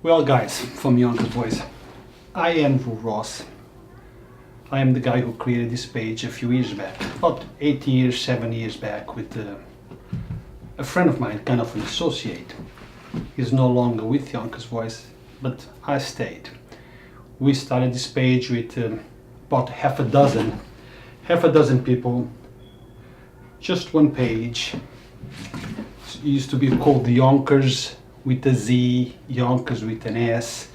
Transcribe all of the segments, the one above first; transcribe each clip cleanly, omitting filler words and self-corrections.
Well, guys, from Yonkers Voice, I am Vu Ross. I am the guy who created this page a few years back, about 7 years back, with a friend of mine, kind of an associate. He's no longer with Yonkers Voice, but I stayed. We started this page with about half a dozen people, just one page. It used to be called Yonkers with a Z, Yonkers with an S.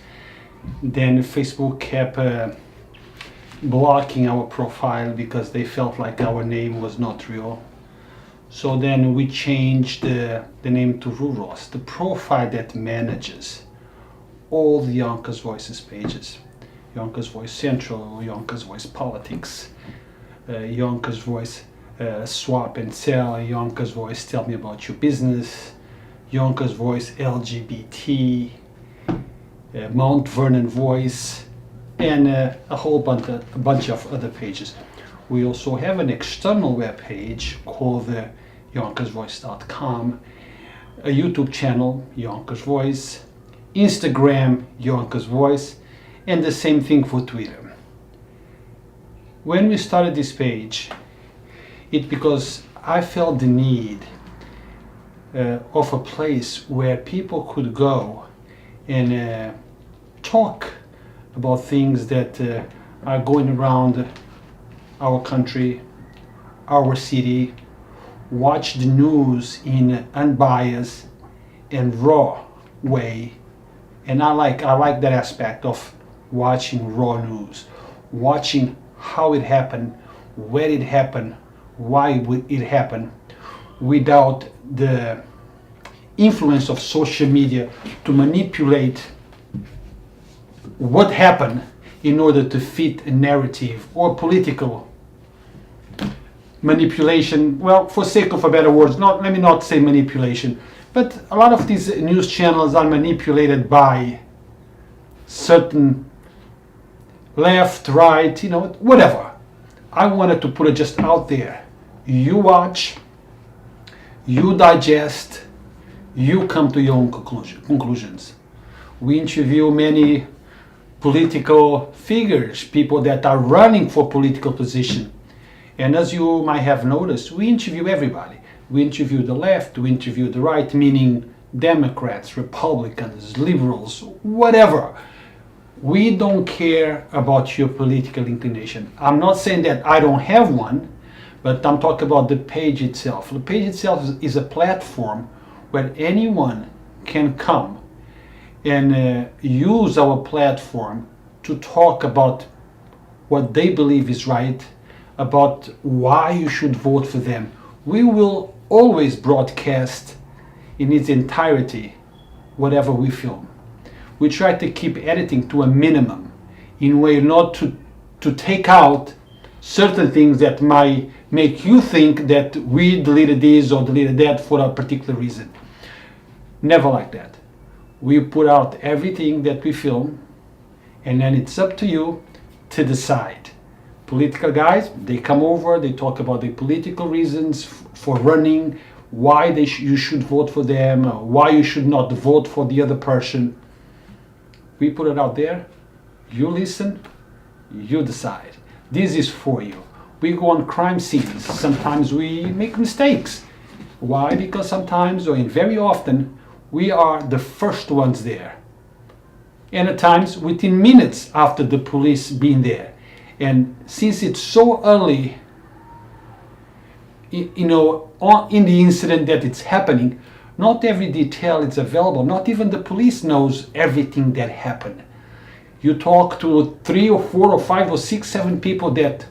Then Facebook kept blocking our profile because they felt like our name was not real. So then we changed the name to Ruros, the profile that manages all the Yonkers Voices pages. Yonkers Voice Central, Yonkers Voice Politics, Yonkers Voice Swap and Sell, Yonkers Voice Tell Me About Your Business, Yonkers Voice LGBT, Mount Vernon Voice, and a whole bunch of other pages. We also have an external web page called YonkersVoice.com, a YouTube channel, Yonkers Voice, Instagram, Yonkers Voice, and the same thing for Twitter. When we started this page, it's because I felt the need of a place where people could go and talk about things that are going around our country, our city, watch the news in an unbiased and raw way. And I like that aspect of watching raw news, watching how it happened, where it happened, why it happened, without the influence of social media to manipulate what happened in order to fit a narrative or political manipulation. Well, for sake of a better words, let me not say manipulation, but a lot of these news channels are manipulated by certain left, right, whatever. I wanted to put it just out there. You watch, you digest, you come to your own conclusions. We interview many political figures, people that are running for political position. And as you might have noticed, we interview everybody. We interview the left, we interview the right, meaning Democrats, Republicans, liberals, whatever. We don't care about your political inclination. I'm not saying that I don't have one, but I'm talking about the page itself. The page itself is a platform where anyone can come and use our platform to talk about what they believe is right, about why you should vote for them. We will always broadcast in its entirety whatever we film. We try to keep editing to a minimum in a way not to take out certain things that might make you think that we deleted this or deleted that for a particular reason. Never like that. We put out everything that we film, and then it's up to you to decide. Political guys, they come over, they talk about the political reasons for running, why you should vote for them, why you should not vote for the other person. We put it out there, you listen, you decide. This is for you. We go on crime scenes. Sometimes we make mistakes. Why? Because sometimes, or very often, we are the first ones there. And at times, within minutes after the police being there. And since it's so early, in the incident that it's happening, not every detail is available. Not even the police knows everything that happened. You talk to 3 or 4 or 5 or 6, 7 people that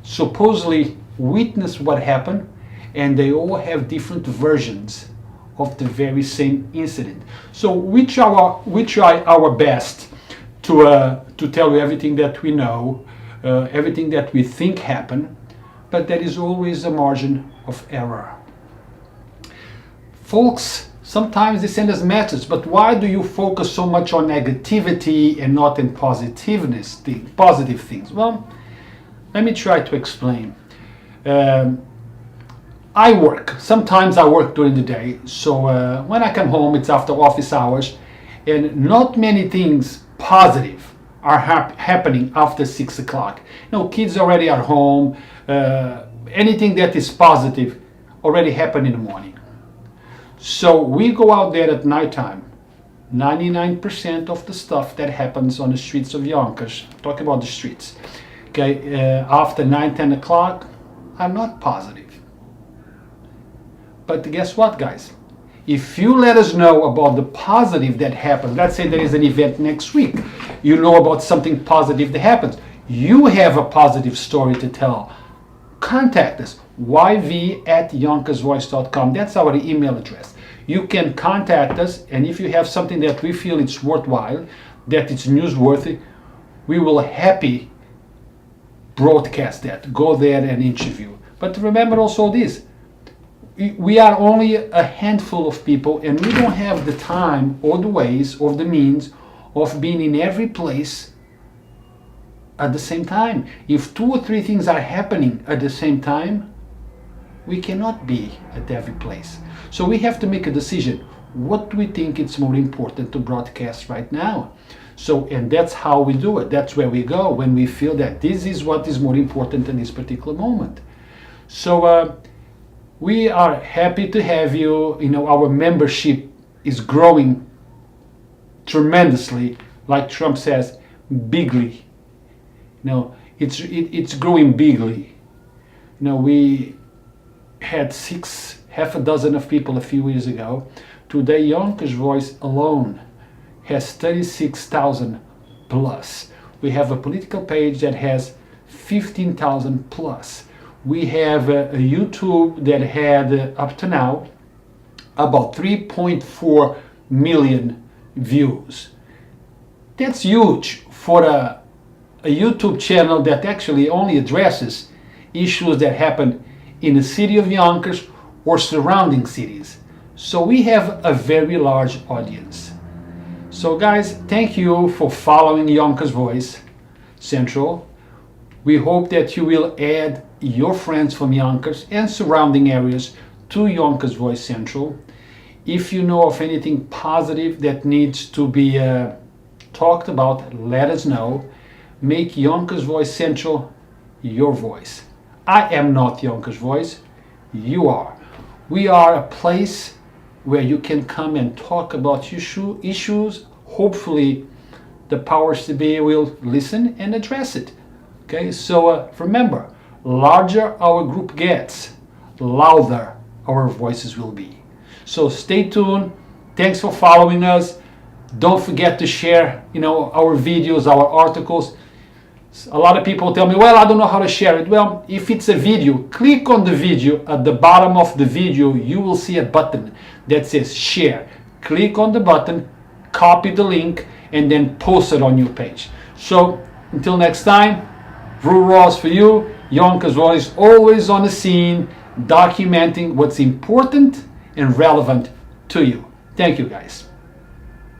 supposedly witnessed what happened, and they all have different versions of the very same incident. So we try our best to tell you everything that we know, everything that we think happened, but there is always a margin of error. Folks, sometimes they send us messages, but why do you focus so much on negativity and not in positive things? Well, let me try to explain. Sometimes I work during the day, so when I come home, it's after office hours, and not many things positive are happening after 6 o'clock. Kids already are home. Anything that is positive already happened in the morning. So we go out there at nighttime. 99% of the stuff that happens on the streets of Yonkers, talk about the streets, okay, after 9-10 o'clock are not positive. But guess what, guys? If you let us know about the positive that happens, let's say there is an event next week, you know about something positive that happens, you have a positive story to tell, contact us, yv@yonkersvoice.com. That's our email address. You can contact us, and if you have something that we feel it's worthwhile, that it's newsworthy, we will happy broadcast that, go there and interview. But remember also this, we are only a handful of people, and we don't have the time or the ways or the means of being in every place at the same time. If 2 or 3 things are happening at the same time, we cannot be at every place. So we have to make a decision. What do we think it's more important to broadcast right now? So, and that's how we do it. That's where we go when we feel that this is what is more important in this particular moment. So we are happy to have you. Our membership is growing tremendously, like Trump says, bigly. It's growing bigly. We had half a dozen of people a few years ago. Today, Yonkers Voice alone has 36,000 plus. We have a political page that has 15,000 plus. We have a YouTube that had up to now about 3.4 million views. That's huge for a YouTube channel that actually only addresses issues that happen in the city of Yonkers or surrounding cities. So we have a very large audience. So guys, thank you for following Yonkers Voice Central. We hope that you will add your friends from Yonkers and surrounding areas to Yonkers Voice Central. If you know of anything positive that needs to be talked about, let us know. Make Yonkers Voice Central your voice. I am not Yonkers Voice, you are. We are a place where you can come and talk about issues. Hopefully the powers to be will listen and address it. Okay, so remember, larger our group gets, louder our voices will be. So stay tuned. Thanks for following us. Don't forget to share, our videos, our articles. A lot of people tell me, well, I don't know how to share it. Well, if it's a video, click on the video. At the bottom of the video, you will see a button that says share. Click on the button, copy the link, and then post it on your page. So until next time, Drew Ross for you, Yonkers Voice, always on the scene, documenting what's important and relevant to you. Thank you, guys.